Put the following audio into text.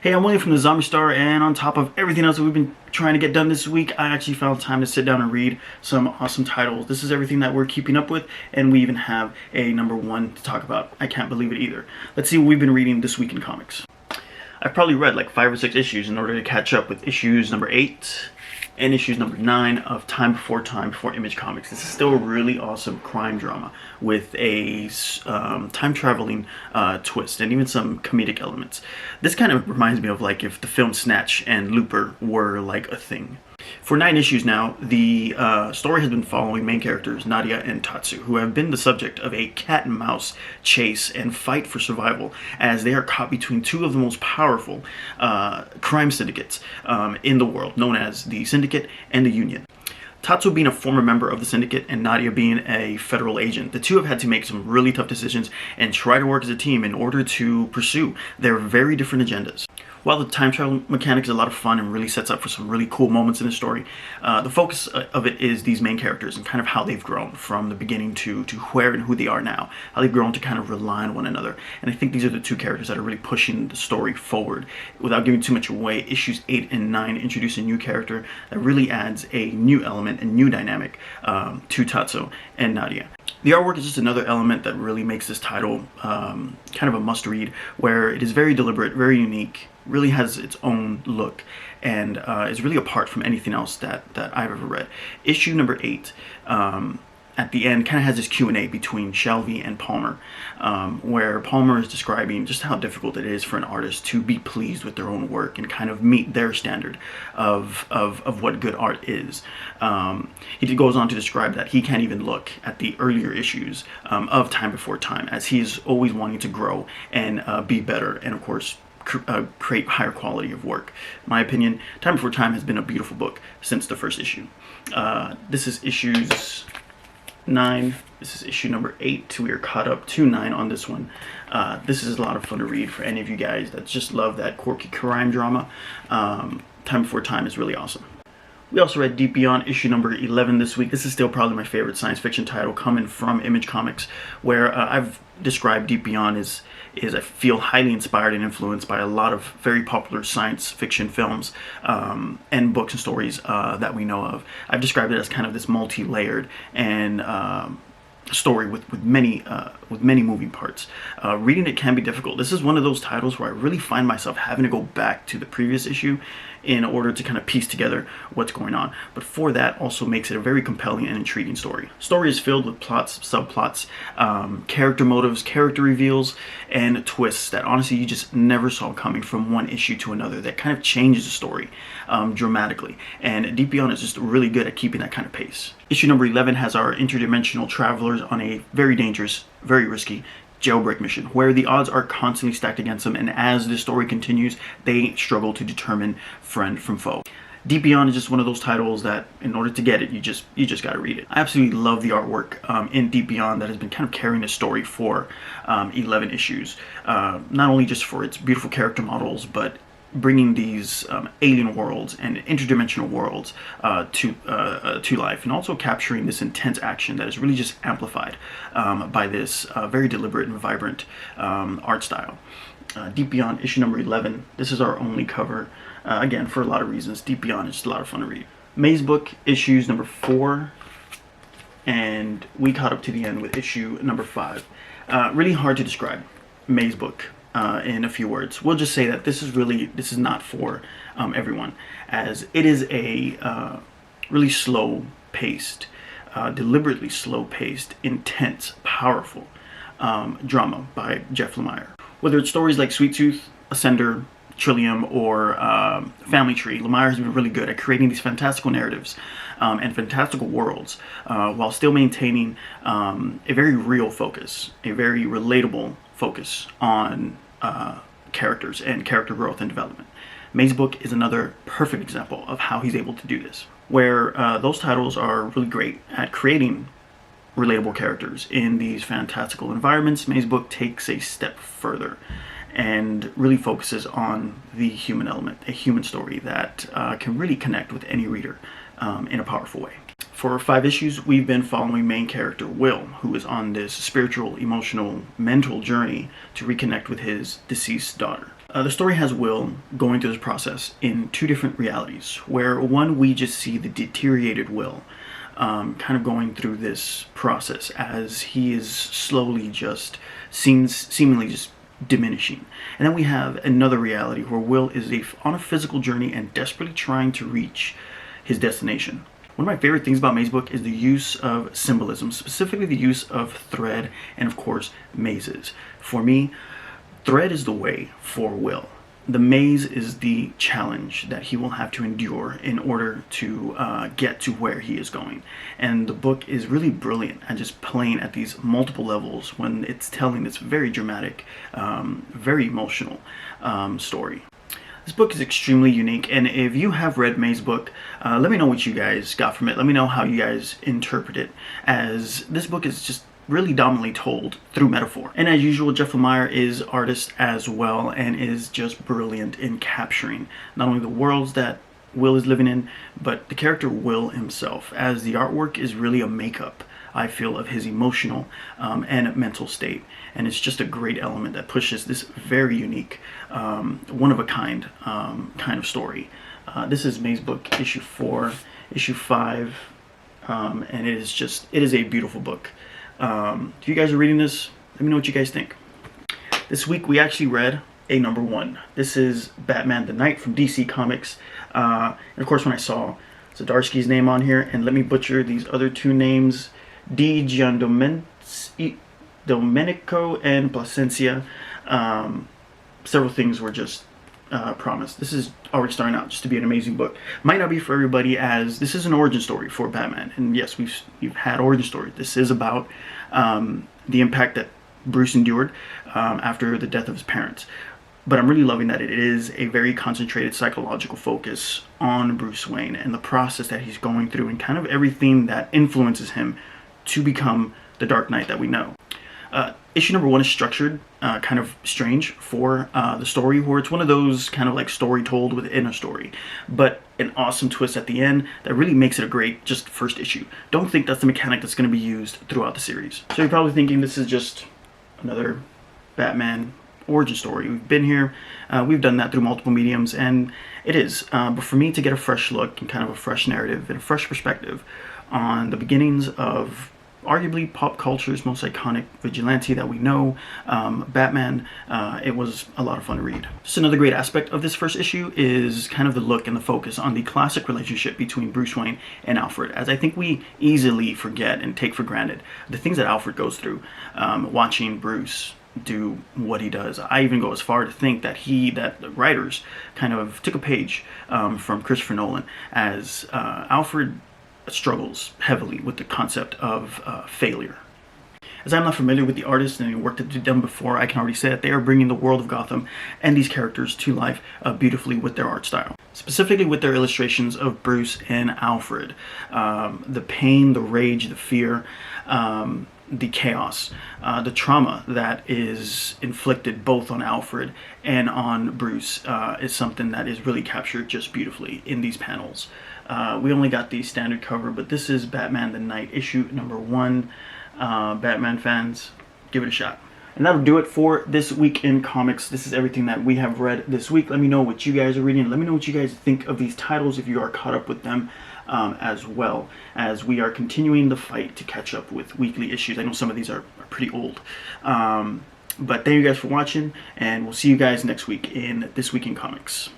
Hey, I'm William from the Zombie Star, and on top of everything else that we've been trying to get done this week, I actually found time to sit down and read some awesome titles. This is everything that we're keeping up with, and we even have a number one to talk about. I can't believe it either. Let's see what we've been reading this week in comics. I've probably read like 5 or 6 issues in order to catch up with issues number 8 and issues number 9 of Time Before Image Comics. This is still a really awesome crime drama with a time-traveling twist and even some comedic elements. This kind of reminds me of like if the film Snatch and Looper were like a thing. For 9 issues now, the story has been following main characters Nadia and Tatsu, who have been the subject of a cat-and-mouse chase and fight for survival as they are caught between 2 of the most powerful crime syndicates in the world, known as the Syndicate and the Union. Tatsu being a former member of the Syndicate and Nadia being a federal agent, the two have had to make some really tough decisions and try to work as a team in order to pursue their very different agendas. While the time travel mechanic is a lot of fun and really sets up for some really cool moments in the story, the focus of it is these main characters and kind of how they've grown from the beginning to where and who they are now, how they've grown to kind of rely on one another. And I think these are the 2 characters that are really pushing the story forward. Without giving too much away, issues 8 and 9 introduce a new character that really adds a new element and new dynamic to Tatsu and Nadia. The artwork is just another element that really makes this title kind of a must-read, where it is very deliberate, very unique, really has its own look, and is really apart from anything else that I've ever read. Issue number 8 at the end kind of has this Q&A between Shelby and Palmer, where Palmer is describing just how difficult it is for an artist to be pleased with their own work and kind of meet their standard of what good art is. He goes on to describe that he can't even look at the earlier issues of Time Before Time, as he's always wanting to grow and be better, and of course create higher quality of work. In my opinion, Time Before Time has been a beautiful book since the first issue. This is issues 9. This is issue number 8. We are caught up to 9 on this one. This is a lot of fun to read for any of you guys that just love that quirky crime drama. Time Before Time is really awesome. We also read Deep Beyond issue number 11 this week. This is still probably my favorite science fiction title coming from Image Comics, where I've described Deep Beyond as I feel highly inspired and influenced by a lot of very popular science fiction films and books and stories that we know of. I've described it as kind of this multi-layered and story with many moving parts. Reading it can be difficult. This is one of those titles where I really find myself having to go back to the previous issue in order to kind of piece together what's going on. But for that also makes it a very compelling and intriguing story. Story is filled with plots, subplots, character motives, character reveals, and twists that honestly you just never saw coming from one issue to another. That kind of changes the story dramatically. And Deep Beyond is just really good at keeping that kind of pace. Issue number 11 has our interdimensional travelers on a very dangerous, very risky jailbreak mission, where the odds are constantly stacked against them, and as the story continues, they struggle to determine friend from foe. Deep Beyond is just one of those titles that, in order to get it, you just got to read it. I absolutely love the artwork in Deep Beyond that has been kind of carrying the story for 11 issues. Not only just for its beautiful character models, but bringing these alien worlds and interdimensional worlds to life, and also capturing this intense action that is really just amplified by this very deliberate and vibrant art style. Deep Beyond issue number 11. This is our only cover. Again, for a lot of reasons, Deep Beyond is just a lot of fun to read. Maze Book issues number 4, and we caught up to the end with issue number 5. Really hard to describe Maze Book in a few words. We'll just say that this is not for everyone, as it is a really slow-paced, deliberately slow-paced, intense, powerful drama by Jeff Lemire. Whether it's stories like Sweet Tooth, Ascender, Trillium, or Family Tree, Lemire has been really good at creating these fantastical narratives and fantastical worlds while still maintaining a very real focus, a very relatable focus on characters and character growth and development. Maze Book is another perfect example of how he's able to do this, where those titles are really great at creating relatable characters in these fantastical environments. Maze Book takes a step further and really focuses on the human element, a human story that can really connect with any reader in a powerful way. For 5 issues, we've been following main character Will, who is on this spiritual, emotional, mental journey to reconnect with his deceased daughter. The story has Will going through this process in two different realities, where one, we just see the deteriorated Will kind of going through this process as he is slowly just seemingly just diminishing. And then we have another reality where Will is on a physical journey and desperately trying to reach his destination. One of my favorite things about Maze Book is the use of symbolism, specifically the use of thread and, of course, mazes. For me, thread is the way for Will. The maze is the challenge that he will have to endure in order to get to where he is going. And the book is really brilliant at just playing at these multiple levels when it's telling this very dramatic, very emotional story. This book is extremely unique, and if you have read Maze Book, let me know what you guys got from it. Let me know how you guys interpret it, as this book is just really dominantly told through metaphor. And as usual, Jeff Lemire is artist as well, and is just brilliant in capturing not only the worlds that Will is living in, but the character Will himself, as the artwork is really a makeup, I feel, of his emotional and mental state. And it's just a great element that pushes this very unique, one-of-a-kind kind of story. This is Maze Book issue 4, issue 5, and it is a beautiful book. If you guys are reading this, let me know what you guys think. This week we actually read a number 1. This is Batman the Knight from DC Comics. And of course, when I saw Zdarsky's name on here, and let me butcher these other two names, Di Domenico and Placencia, several things were just promised. This is already starting out just to be an amazing book. Might not be for everybody, as this is an origin story for Batman, and yes, we've had origin stories. This is about the impact that Bruce endured after the death of his parents. But I'm really loving that it is a very concentrated psychological focus on Bruce Wayne and the process that he's going through, and kind of everything that influences him to become the Dark Knight that we know. Issue number 1 is structured kind of strange for the story, where it's one of those kind of like story told within a story, but an awesome twist at the end that really makes it a great just first issue. Don't think that's the mechanic that's going to be used throughout the series. So you're probably thinking this is just another Batman origin story. We've been here, we've done that through multiple mediums, and it is. But for me to get a fresh look and kind of a fresh narrative and a fresh perspective on the beginnings of arguably pop culture's most iconic vigilante that we know, Batman, it was a lot of fun to read. Just another great aspect of this first issue is kind of the look and the focus on the classic relationship between Bruce Wayne and Alfred, as I think we easily forget and take for granted the things that Alfred goes through watching Bruce do what he does. I even go as far to think that the writers kind of took a page from Christopher Nolan, as Alfred struggles heavily with the concept of failure. As I'm not familiar with the artists and any work that they've done before, I can already say that they are bringing the world of Gotham and these characters to life beautifully with their art style. Specifically with their illustrations of Bruce and Alfred. The pain, the rage, the fear, the chaos, the trauma that is inflicted both on Alfred and on Bruce is something that is really captured just beautifully in these panels. We only got the standard cover, but this is Batman the Knight, issue number 1. Batman fans, give it a shot. And that'll do it for this week in comics. This is everything that we have read this week. Let me know what you guys are reading. Let me know what you guys think of these titles, if you are caught up with them as well, as we are continuing the fight to catch up with weekly issues. I know some of these are pretty old. But thank you guys for watching, and we'll see you guys next week in This Week in Comics.